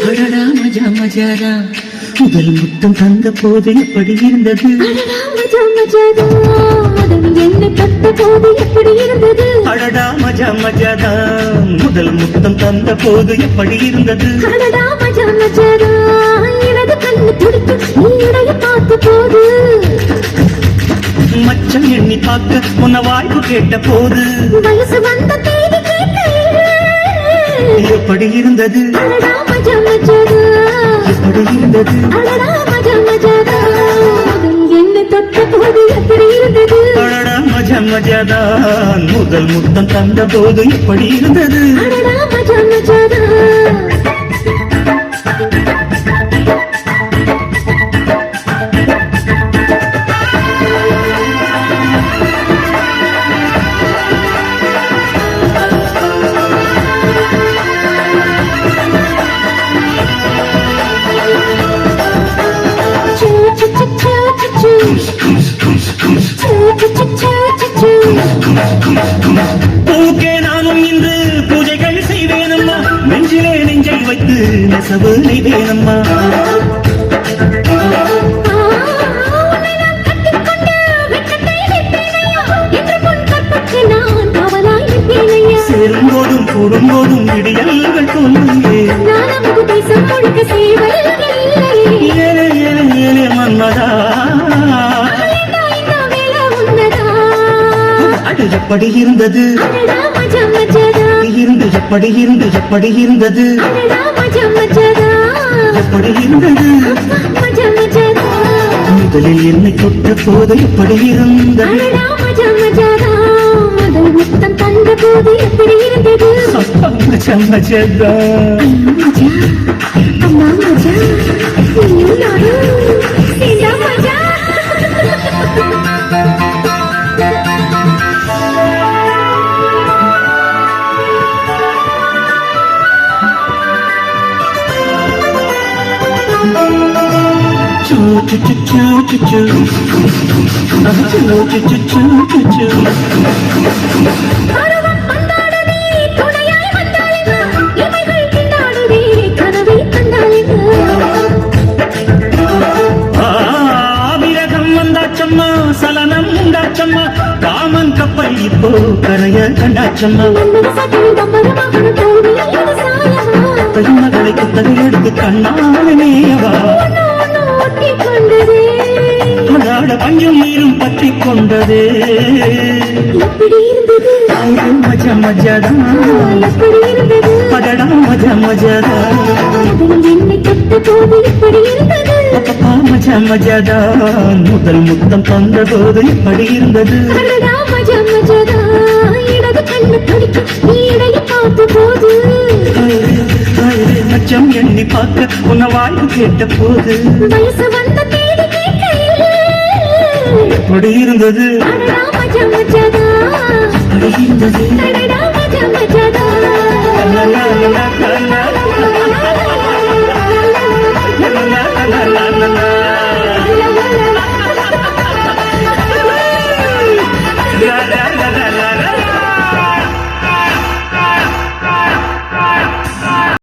அடடா மஜா மஜாரா முதல் முத்தம் தந்த போது எப்படி இருந்தது என்னை தொட்ட போது எப்படி இருந்தது அடடா மஜா மஜாரா முதல் முத்தம் தந்த போது எப்படி இருந்தது அடடா மஜா மஜாரா எனது கண்ணு துடித்து நீடைய பார்த்த போது மச்சம் எண்ணி பார்க்க உன்ன வாய்ப்பு கேட்ட போது வயசு வந்த தேதி எப்படி இருந்தது அடடா மஜா மஜாரா எப்படி இருந்தது அடடா மஜா மஜாரா என்னை தொட்ட போது எப்படி இருந்தது அடடா மஜா மஜாதான் முதல் முத்தம் தந்த போது எப்படி இருந்தது அடடா மஜா மஜாரா பூக்கே நானும் இன்று பூஜைகள் செய்வேனம்மா நெஞ்சிலே நெஞ்சை வைத்து நெசவு நெய்வேனம்மா சேரும் போதும் கூடும் போதும் இடியல்கள் தோன்றுங்கே ஏழே ஏழே ஏழே மன்மதா அது எப்படி இருந்தது இருந்து எப்படி இருந்து எப்படி இருந்தது எப்படி இருந்தது முதலில் என்னை தொட்ட போது எப்படி இருந்தது தந்த போது எப்படி இருந்தது மஜா மஜா அம்மா மஜா நீயும் நானும் சேர்ந்தா மஜா விரகம் வந்தாச்சம்மா சலனம் உண்டாச்சம்மா காமன் கப்பல் இப்போ கரைய கண்டாச்சம்மா பெண்மகளை குத்தகை எடுத்து கண்ணாலேவா அதாட பஞ்சும் நீரும் பற்றி கொண்டதே மஜா மஜாதான் படடா மஜா மஜாதான் மஜா மஜாதான் முதல் முத்தம் தந்த போது எப்படி இருந்தது மச்சம் எண்ணி பார்க்க உன்ன வாய்ப்பு கேட்ட போது எப்படி இருந்தது எப்படி இருந்தது